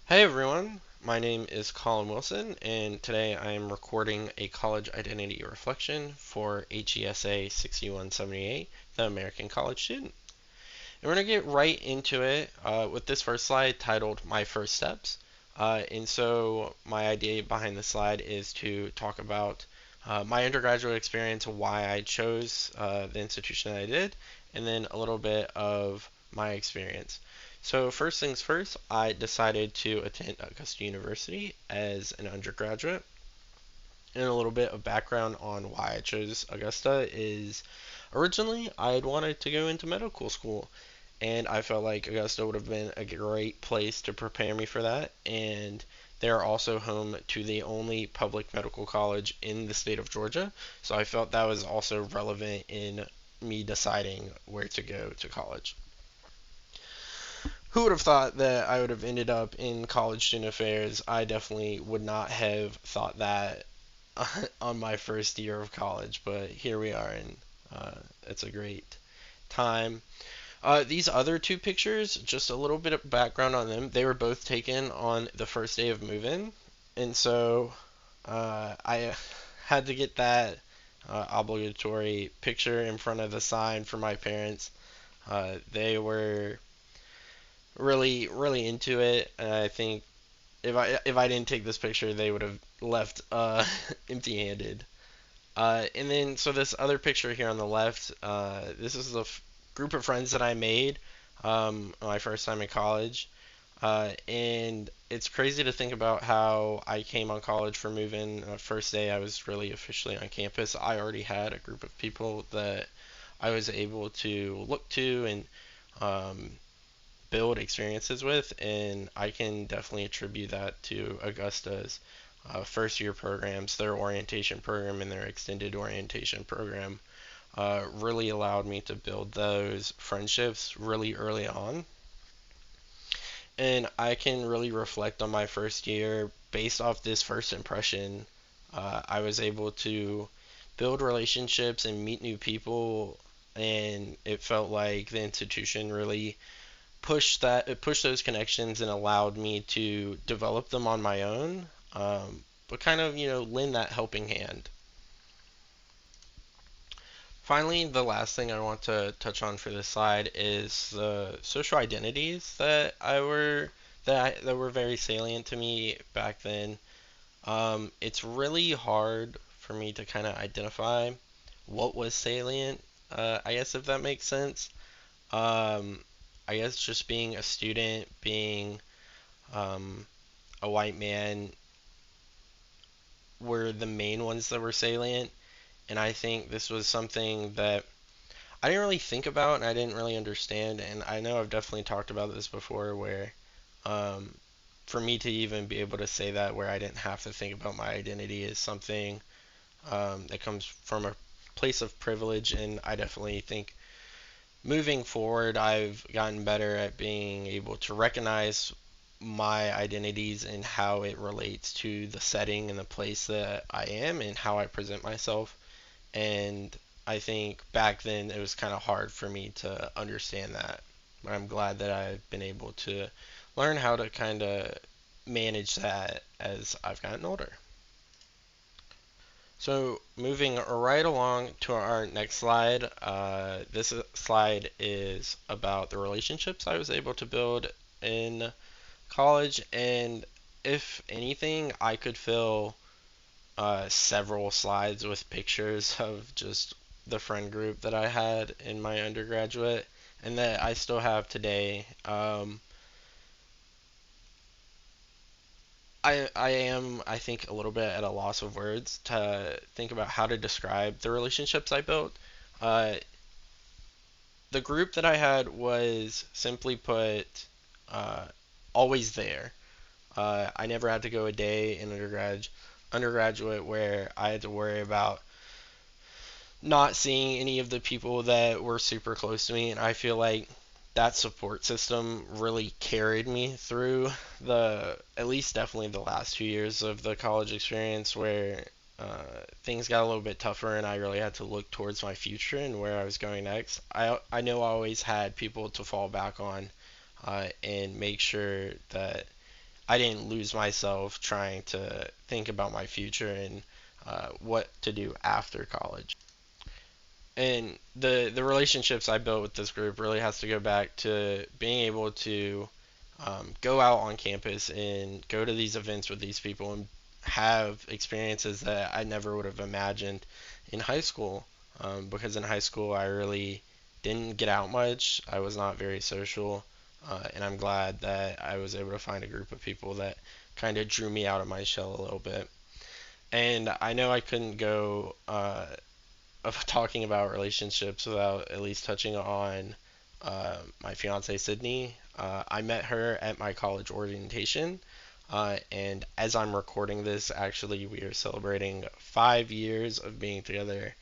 Hey everyone, my name is Colin Wilson, and today I am recording a college identity reflection for HESA 6178, the American College Student. And we're going to get right into it with this first slide titled My First Steps. And so, my idea behind this slide is to talk about my undergraduate experience, why I chose the institution that I did, and then a little bit of my experience. So, first things first, I decided to attend Augusta University as an undergraduate. And a little bit of background on why I chose Augusta is originally I had wanted to go into medical school, and I felt like Augusta would have been a great place to prepare me for that. And they're also home to the only public medical college in the state of Georgia, so I felt that was also relevant in me deciding where to go to college. Who would have thought that I would have ended up in college student affairs? I definitely would not have thought that on my first year of college, but here we are, and it's a great time. These other two pictures, just a little bit of background on them. They were both taken on the first day of move-in, and so I had to get that obligatory picture in front of the sign for my parents. They were really into it, and I think if I didn't take this picture, they would have left empty-handed. And then, so this other picture here on the left, this is the group of friends that I made my first time in college. And it's crazy to think about how I came on college for move-in. First day I was really officially on campus. I already had a group of people that I was able to look to and um, build experiences with, and I can definitely attribute that to Augusta's first year programs, their orientation program and their extended orientation program really allowed me to build those friendships really early on. And I can really reflect on my first year based off this first impression. I was able to build relationships and meet new people, and it felt like the institution really pushed those connections and allowed me to develop them on my own, but kind of lend that helping hand. Finally, the last thing I want to touch on for this slide is the social identities that were very salient to me back then. It's really hard for me to kind of identify what was salient. I guess if that makes sense. Um, I guess just being a student, being um, a white man were the main ones that were salient. And I think this was something that I didn't really think about and I didn't really understand. And I know I've definitely talked about this before where um, for me to even be able to say that where I didn't have to think about my identity is something that comes from a place of privilege. And I definitely think moving forward, I've gotten better at being able to recognize my identities and how it relates to the setting and the place that I am and how I present myself. And I think back then it was kind of hard for me to understand that. But I'm glad that I've been able to learn how to kind of manage that as I've gotten older. So moving right along to our next slide, this slide is about the relationships I was able to build in college, and if anything, I could fill several slides with pictures of just the friend group that I had in my undergraduate and that I still have today. I am, I think, a little bit at a loss of words to think about how to describe the relationships I built. Uh, the group that I had was simply put uh, always there. I never had to go a day in undergraduate where I had to worry about not seeing any of the people that were super close to me, and I feel like that support system really carried me through the at least definitely the last 2 years of the college experience where things got a little bit tougher and I really had to look towards my future and where I was going next. I know I always had people to fall back on and make sure that I didn't lose myself trying to think about my future and what to do after college. And the relationships I built with this group really has to go back to being able to go out on campus and go to these events with these people and have experiences that I never would have imagined in high school. Because in high school, I really didn't get out much. I was not very social. And I'm glad that I was able to find a group of people that kind of drew me out of my shell a little bit. And I know I couldn't go of talking about relationships without at least touching on my fiance Sydney. I met her at my college orientation, and as I'm recording this, actually, we are celebrating 5 years of being together,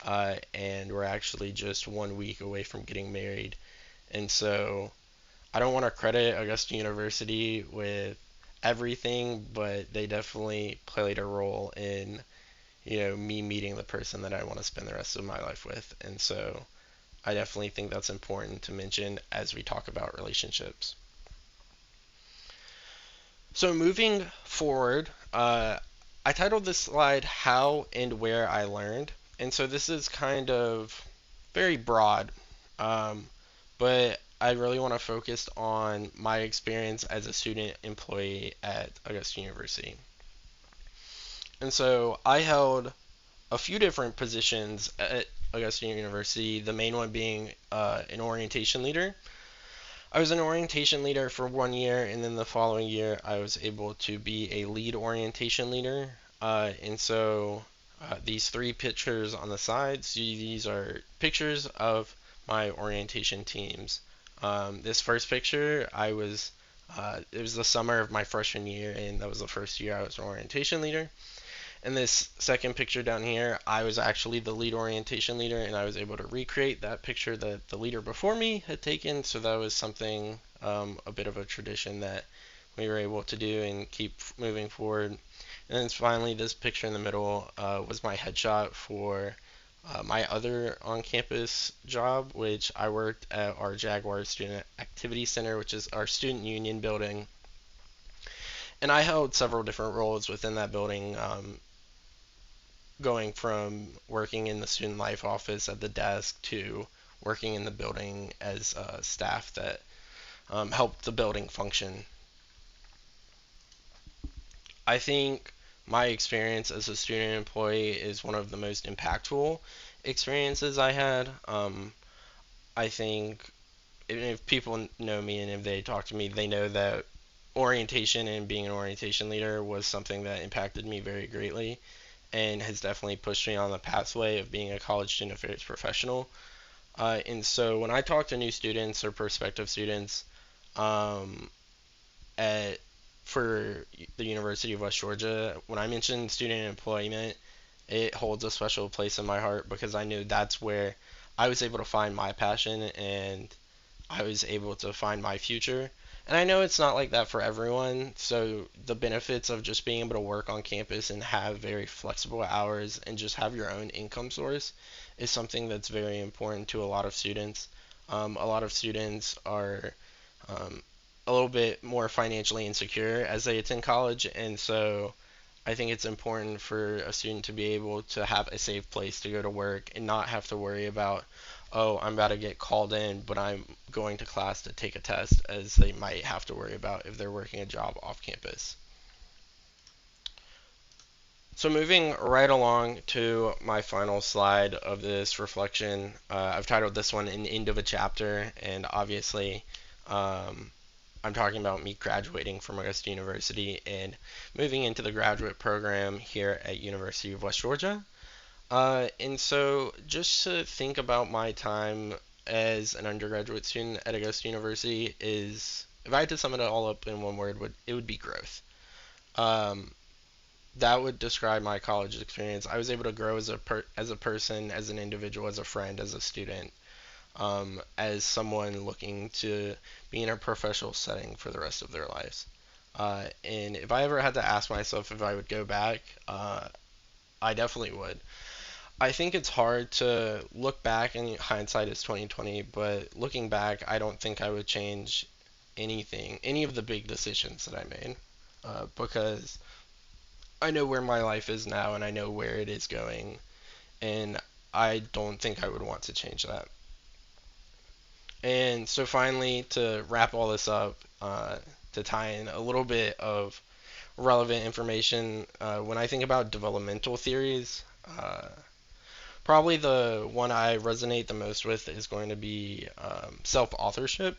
and we're actually just 1 week away from getting married. And so, I don't want to credit Augusta University with everything, but they definitely played a role in me meeting the person that I want to spend the rest of my life with. And so I definitely think that's important to mention as we talk about relationships. So moving forward, I titled this slide How and Where I Learned. And so this is kind of very broad, um, but I really want to focus on my experience as a student employee at Augusta University. And so I held a few different positions at Augusta University, the main one being an orientation leader. I was an orientation leader for 1 year, and then the following year, I was able to be a lead orientation leader. And so these three pictures on the sides, these are pictures of my orientation teams. This first picture, it was the summer of my freshman year, and that was the first year I was an orientation leader. In this second picture down here, I was actually the lead orientation leader, and I was able to recreate that picture that the leader before me had taken. So that was something, a bit of a tradition that we were able to do and keep moving forward. And then finally, this picture in the middle was my headshot for my other on-campus job, which I worked at our Jaguar Student Activity Center, which is our student union building. And I held several different roles within that building, going from working in the student life office at the desk to working in the building as staff that helped the building function. I think my experience as a student employee is one of the most impactful experiences I had. I think if people know me and if they talk to me, they know that orientation and being an orientation leader was something that impacted me very greatly and has definitely pushed me on the pathway of being a college student affairs professional. And so when I talk to new students or prospective students um, at for the University of West Georgia, when I mention student employment, it holds a special place in my heart because I knew that's where I was able to find my passion and I was able to find my future. And I know it's not like that for everyone, so the benefits of just being able to work on campus and have very flexible hours and just have your own income source is something that's very important to a lot of students. A lot of students are um, a little bit more financially insecure as they attend college, and so I think it's important for a student to be able to have a safe place to go to work and not have to worry about, oh, I'm about to get called in, but I'm going to class to take a test, as they might have to worry about if they're working a job off campus. So, moving right along to my final slide of this reflection, I've titled this one An End of a Chapter, and obviously, um, I'm talking about me graduating from Augusta University and moving into the graduate program here at University of West Georgia. And so just to think about my time as an undergraduate student at Augusta University is, if I had to sum it all up in one word, it would be growth. Um, that would describe my college experience. I was able to grow as a person, as an individual, as a friend, as a student, as someone looking to be in a professional setting for the rest of their lives. And if I ever had to ask myself if I would go back, I definitely would. I think it's hard to look back, and hindsight is 2020, but looking back, I don't think I would change anything, any of the big decisions that I made. because I know where my life is now and I know where it is going, and I don't think I would want to change that. And so finally, to wrap all this up, to tie in a little bit of relevant information, when I think about developmental theories, probably the one I resonate the most with is going to be self-authorship.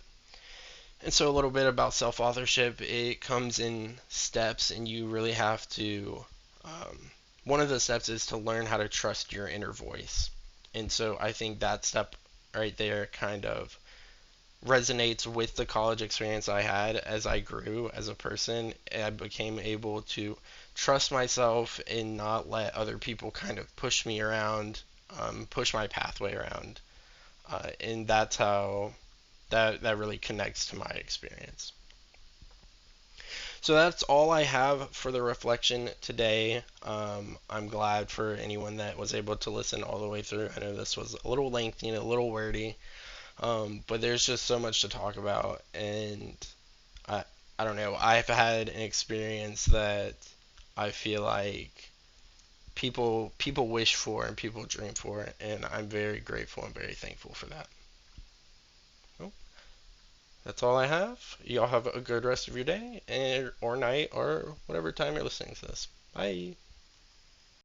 And so a little bit about self-authorship, it comes in steps, and you really have to. One of the steps is to learn how to trust your inner voice. And so I think that step right there kind of resonates with the college experience I had as I grew as a person. I became able to trust myself and not let other people kind of push me around, push my pathway around. And that's how that really connects to my experience. So that's all I have for the reflection today. I'm glad for anyone that was able to listen all the way through. I know this was a little lengthy and a little wordy, but there's just so much to talk about, and I I don't know. I've had an experience that I feel like people wish for and people dream for, and I'm very grateful and very thankful for that. Well, that's all I have. Y'all have a good rest of your day and or night or whatever time you're listening to this. Bye.